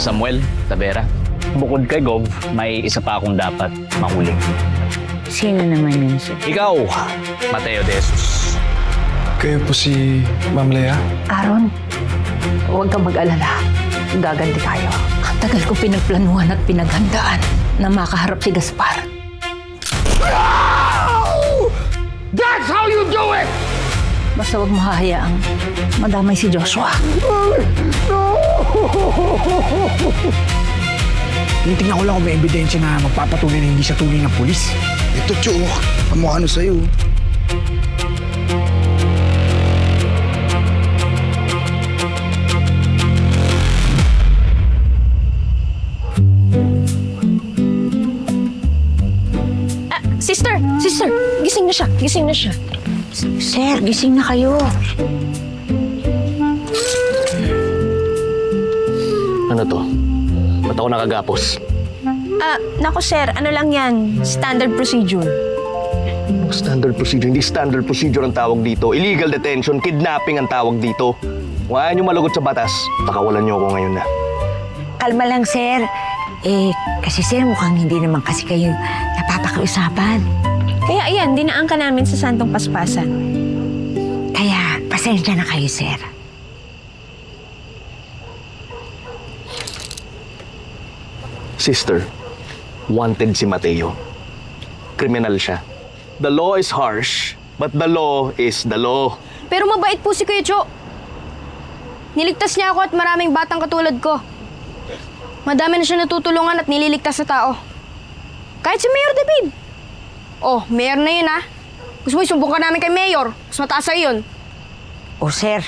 Samuel Tavera. Bukod kay Gov, may isa pa akong dapat mahuli. Sino naman yun, sir? Ikaw, Mateo De Jesus. Kayo po si Ma'am Lea? Aaron, huwag kang mag-alala. Gaganti tayo. Ang tagal ko pinagplanuhan at pinaghandaan na makaharap si Gaspar. That's how you do it! Basta huwag mo hahayaang madamay si Joshua. Tinitingnan ko lang kung may ebidensya na magpapatunay na hindi siya tunay ng pulis. Ito, Chok. Kamukha ano sa'yo. Sister, gising na siya. Sir, gising na kayo. Ano to? Ba't ako nakagapos? Nako sir, ano lang yan? Standard procedure. Standard procedure. Hindi standard procedure ang tawag dito. Illegal detention, kidnapping ang tawag dito. Kung ayaw nyo malagot sa batas, pakawalan nyo ako ngayon na. Kalma lang, sir. Kasi sir, mukhang hindi naman kasi kayo napapakiusapan. Kaya ayan, dinaan ka namin sa Santong Paspasan. Kaya, pasensya na kayo, sir. Sister, wanted si Mateo. Kriminal siya. The law is harsh, but the law is the law. Pero mabait po si Kuya Cho. Niligtas niya ako at maraming batang katulad ko. Madami na siya natutulungan at nililigtas sa tao. Kahit si Mayor David. Oh, Mayor na yun ah. Gusto mo isumbong ka namin kay Mayor. Mas mataas sa'yo yun. Sir,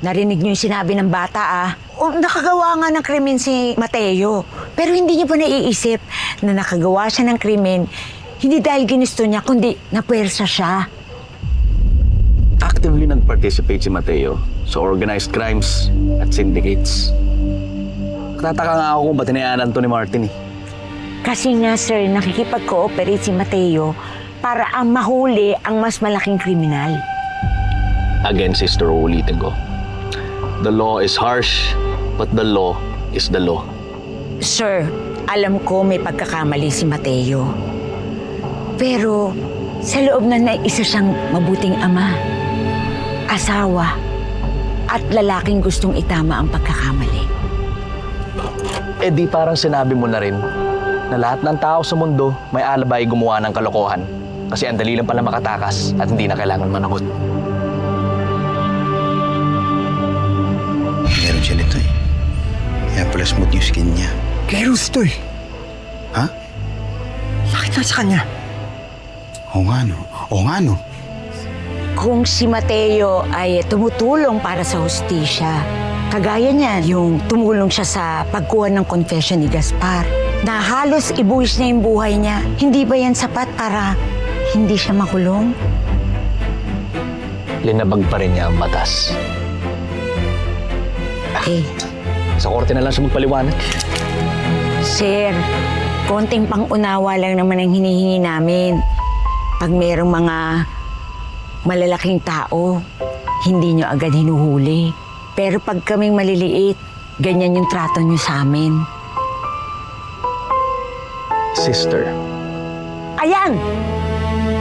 narinig niyo yung sinabi ng bata, ah. Nakagawa nga ng krimen si Mateo. Pero hindi niyo pa naiisip na nakagawa siya ng krimen hindi dahil ginusto niya, kundi napuwersa siya. Actively nag-participate si Mateo sa organized crimes at syndicates. Tataka nga ako kung ba't hinayaan to ni Martin eh. Kasi nga, sir, nakikipag-cooperate si Mateo para ang mahuli ang mas malaking kriminal. Again, sister, uulitin ko. The law is harsh, but the law is the law. Sir, alam ko may pagkakamali si Mateo. Pero sa loob na isa siyang mabuting ama, asawa, at lalaking gustong itama ang pagkakamali. Eh di parang sinabi mo na rin na lahat ng tao sa mundo may alabay gumawa ng kalokohan kasi ang dali lang pala makatakas at hindi na kailangan managot. Meron siya nito eh. Kaya pala smooth yung skin niya. Keros to eh. Ha? Bakit na sa kanya? Oo nga no. Oo nga no. Kung si Mateo ay tumutulong para sa hustisya, kagaya niya yung tumulong siya sa pagkuha ng confession ni Gaspar, na halos ibuwis niya yung buhay niya, hindi ba yan sapat para hindi siya makulong? Linabag pa rin niya ang batas. Sa korte na lang siya magpaliwanag. Sir, konting pang-unawa lang naman ang hinihingi namin. Pag mayroong mga malalaking tao, hindi nyo agad hinuhuli. Pero pag kaming maliliit, ganyan yung trato nyo sa amin. Sister. Ayan!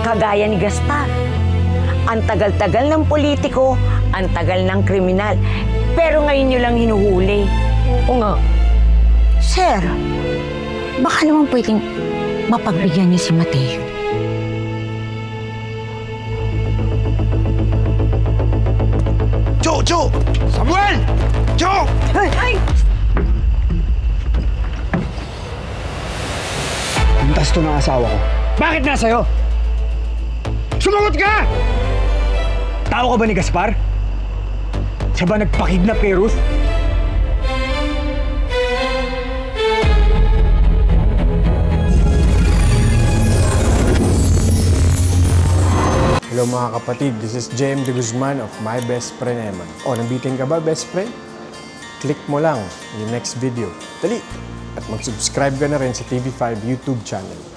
Kagaya ni Gaspar. Ang tagal-tagal ng politiko, ang tagal ng kriminal. Pero ngayon nyo lang hinuhuli. Oo nga. Sir, baka naman pwedeng mapagbigyan niyo si Mateo. Cho! Samuel! Cho! Pintas to ng asawa ko. Bakit nasa'yo? Sumagot ka! Tao ka ba ni Gaspar? Siya ba nagpakidnap kay Ruth? Hello mga kapatid, this is JM De Guzman of My Best Friend Eman. Nabitin ka ba, best friend? Click mo lang yung next video. Dali! At mag-subscribe ka na rin sa TV5 YouTube channel.